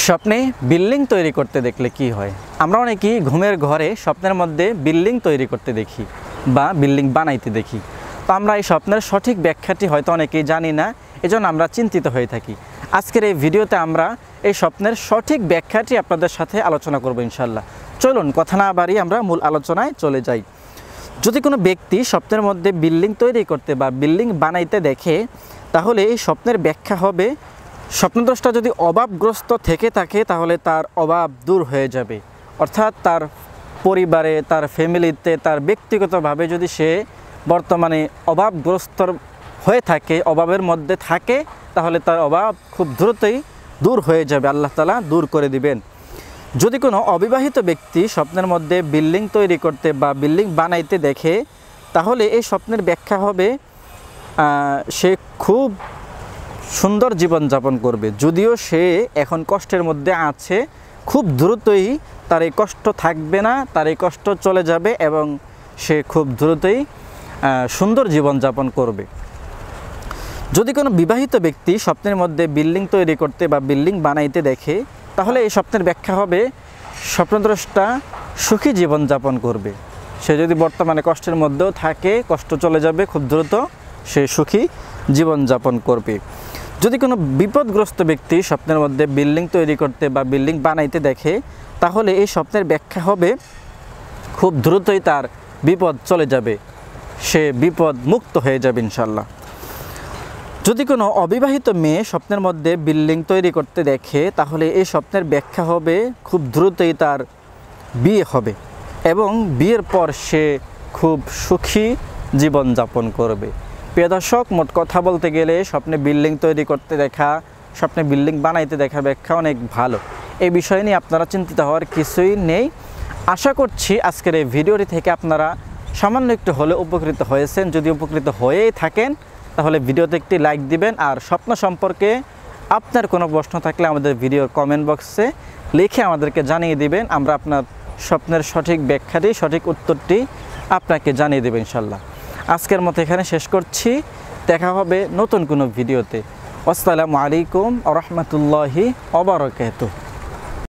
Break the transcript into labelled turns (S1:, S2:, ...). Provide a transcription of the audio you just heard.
S1: স্বপ্নে বিল্ডিং তৈরি করতে দেখলে কি হয়? আমরা অনেকেই ঘুমের ঘরে স্বপ্নের মধ্যে বিল্ডিং তৈরি করতে দেখি বা বিল্ডিং বানাইতে দেখি। তো আমরা এই স্বপ্নের সঠিক ব্যাখ্যাটি হয়তো অনেকেই জানি না, এজন্য আমরা চিন্তিত হয়ে থাকি। আজকের এই ভিডিওতে আমরা এই স্বপ্নের সঠিক ব্যাখ্যাটি আপনাদের সাথে আলোচনা করব ইনশাল্লাহ। চলুন কথা না বাড়িয়ে আমরা মূল আলোচনায় চলে যাই। যদি কোনো ব্যক্তি স্বপ্নের মধ্যে বিল্ডিং তৈরি করতে বা বিল্ডিং বানাইতে দেখে, তাহলে এই স্বপ্নের ব্যাখ্যা হবে স্বপ্নদ্রষ্টা যদি অভাবগ্রস্ত থেকে থাকে তাহলে তার অভাব দূর হয়ে যাবে। অর্থাৎ তার পরিবারে, তার ফ্যামিলিতে, তার ব্যক্তিগতভাবে যদি সে বর্তমানে অভাবগ্রস্ত হয়ে থাকে, অভাবের মধ্যে থাকে, তাহলে তার অভাব খুব দ্রুতই দূর হয়ে যাবে, আল্লাহ তাআলা দূর করে দিবেন। যদি কোনো অবিবাহিত ব্যক্তি স্বপ্নের মধ্যে বিল্ডিং তৈরি করতে বা বিল্ডিং বানাইতে দেখে, তাহলে এই স্বপ্নের ব্যাখ্যা হবে সে খুব সুন্দর জীবনযাপন করবে। যদিও সে এখন কষ্টের মধ্যে আছে, খুব দ্রুতই তার এই কষ্ট থাকবে না, তার এই কষ্ট চলে যাবে এবং সে খুব দ্রুতই সুন্দর জীবনযাপন করবে। যদি কোনো বিবাহিত ব্যক্তি স্বপ্নের মধ্যে বিল্ডিং তৈরি করতে বা বিল্ডিং বানাইতে দেখে, তাহলে এই স্বপ্নের ব্যাখ্যা হবে স্বপ্নদ্রষ্টা সুখী জীবনযাপন করবে। সে যদি বর্তমানে কষ্টের মধ্যেও থাকে, কষ্ট চলে যাবে, খুব দ্রুত সে সুখী জীবনযাপন করবে। যদি কোনো বিপদগ্রস্ত ব্যক্তি স্বপ্নের মধ্যে বিল্ডিং তৈরি করতে বা বিল্ডিং বানাইতে দেখে, তাহলে এই স্বপ্নের ব্যাখ্যা হবে খুব দ্রুতই তার বিপদ চলে যাবে, সে বিপদ মুক্ত হয়ে যাবে ইনশাল্লাহ। যদি কোনো অবিবাহিত মেয়ে স্বপ্নের মধ্যে বিল্ডিং তৈরি করতে দেখে, তাহলে এই স্বপ্নের ব্যাখ্যা হবে খুব দ্রুতই তার বিয়ে হবে এবং বিয়ের পর সে খুব সুখী জীবনযাপন করবে। প্রিয় দর্শক, মোট কথা বলতে গেলে স্বপ্নে বিল্ডিং তৈরি করতে দেখা, স্বপ্নে বিল্ডিং বানাইতে দেখার ব্যাখ্যা অনেক ভালো। এই বিষয় নিয়ে আপনারা চিন্তিত হওয়ার কিছুই নেই। আশা করছি আজকের এই ভিডিওটি থেকে আপনারা সামান্য একটু হলে উপকৃত হয়েছেন। যদি উপকৃত হয়েই থাকেন তাহলে ভিডিওতে একটি লাইক দিবেন, আর স্বপ্ন সম্পর্কে আপনার কোনো প্রশ্ন থাকলে আমাদের ভিডিওর কমেন্ট বক্সে লিখে আমাদেরকে জানিয়ে দিবেন। আমরা আপনার স্বপ্নের সঠিক ব্যাখ্যাটি, সঠিক উত্তরটি আপনাকে জানিয়ে দেবেন ইনশাল্লাহ। আজকের মতো এখানে শেষ করছি, দেখা হবে নতুন কোনো ভিডিওতে। আসসালামু আলাইকুম ওয়া রাহমাতুল্লাহি ওয়া বারাকাতুহু।